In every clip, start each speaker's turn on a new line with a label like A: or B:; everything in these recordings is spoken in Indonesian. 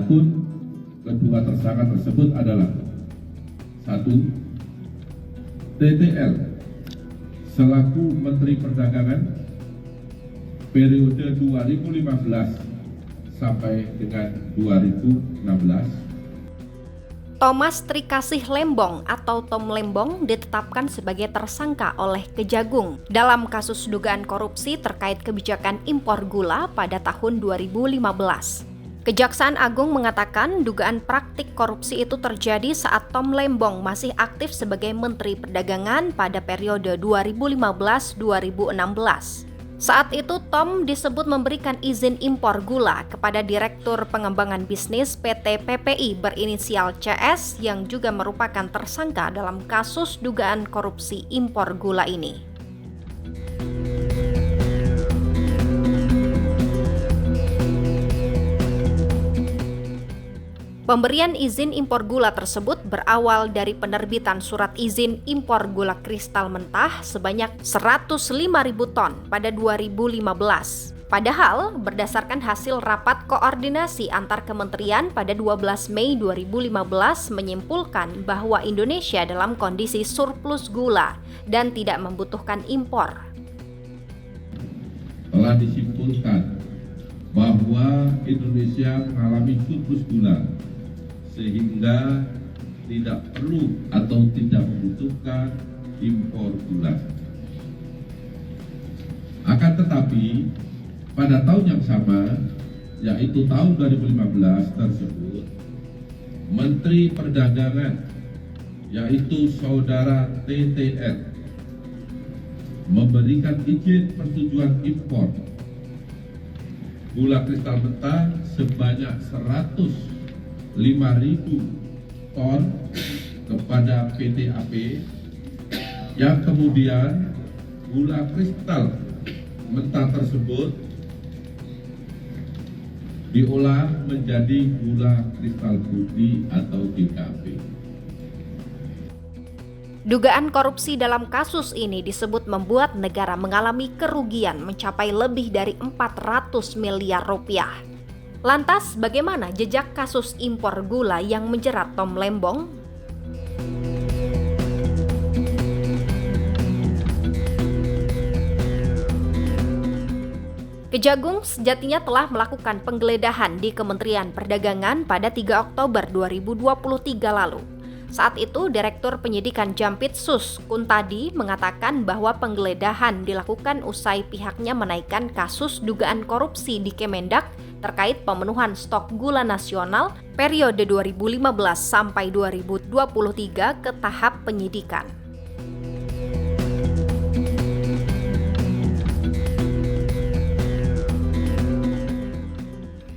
A: Adapun kedua tersangka tersebut adalah 1. TTL selaku Menteri Perdagangan periode 2015 sampai dengan 2016.
B: Thomas Trikasih Lembong atau Tom Lembong ditetapkan sebagai tersangka oleh Kejagung dalam kasus dugaan korupsi terkait kebijakan impor gula pada tahun 2015. Kejaksaan Agung mengatakan dugaan praktik korupsi itu terjadi saat Tom Lembong masih aktif sebagai Menteri Perdagangan pada periode 2015-2016. Saat itu Tom disebut memberikan izin impor gula kepada Direktur Pengembangan Bisnis PT PPI berinisial CS yang juga merupakan tersangka dalam kasus dugaan korupsi impor gula ini. Pemberian izin impor gula tersebut berawal dari penerbitan surat izin impor gula kristal mentah sebanyak 105.000 ton pada 2015. Padahal, berdasarkan hasil rapat koordinasi antar kementerian pada 12 Mei 2015 menyimpulkan bahwa Indonesia dalam kondisi surplus gula dan tidak membutuhkan impor.
A: Telah disimpulkan bahwa Indonesia mengalami surplus gula sehingga tidak perlu atau tidak membutuhkan impor gula. Akan tetapi pada tahun yang sama, yaitu tahun 2015 tersebut, Menteri Perdagangan yaitu Saudara TTL memberikan izin persetujuan impor gula kristal mentah sebanyak 105.000 ton kepada PT AP yang kemudian gula kristal mentah tersebut diolah menjadi gula kristal putih atau GKP.
B: Dugaan korupsi dalam kasus ini disebut membuat negara mengalami kerugian mencapai lebih dari 400 miliar rupiah. Lantas, bagaimana jejak kasus impor gula yang menjerat Tom Lembong? Kejagung sejatinya telah melakukan penggeledahan di Kementerian Perdagangan pada 3 Oktober 2023 lalu. Saat itu, Direktur Penyidikan Jampitsus Kuntadi mengatakan bahwa penggeledahan dilakukan usai pihaknya menaikkan kasus dugaan korupsi di Kemendak terkait pemenuhan stok gula nasional periode 2015 sampai 2023 ke tahap penyidikan.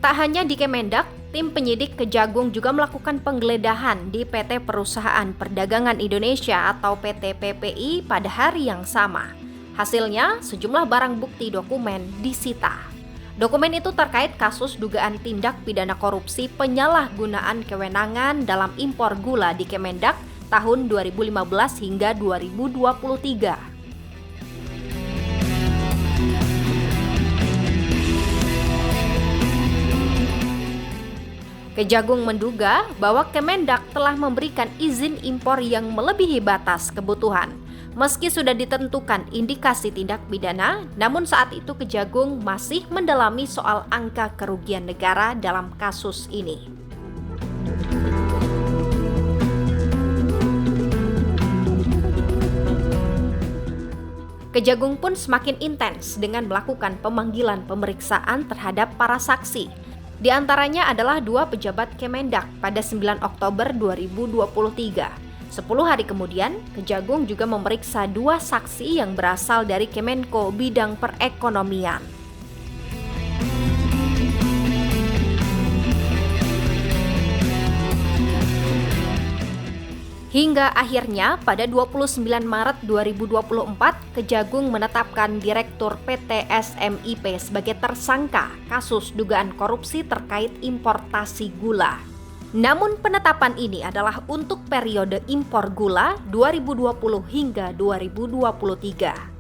B: Tak hanya di Kemendak, tim penyidik Kejagung juga melakukan penggeledahan di PT Perusahaan Perdagangan Indonesia atau PT PPI pada hari yang sama. Hasilnya, sejumlah barang bukti dokumen disita. Dokumen itu terkait kasus dugaan tindak pidana korupsi penyalahgunaan kewenangan dalam impor gula di Kemendak tahun 2015 hingga 2023. Kejagung menduga bahwa Kemendak telah memberikan izin impor yang melebihi batas kebutuhan. Meski sudah ditentukan indikasi tindak pidana, namun saat itu Kejagung masih mendalami soal angka kerugian negara dalam kasus ini. Kejagung pun semakin intens dengan melakukan pemanggilan pemeriksaan terhadap para saksi. Di antaranya adalah 2 pejabat Kemendak pada 9 Oktober 2023. 10 hari kemudian, Kejagung juga memeriksa 2 saksi yang berasal dari Kemenko bidang perekonomian. Hingga akhirnya pada 29 Maret 2024, Kejagung menetapkan Direktur PT SMIP sebagai tersangka kasus dugaan korupsi terkait importasi gula. Namun penetapan ini adalah untuk periode impor gula 2020 hingga 2023.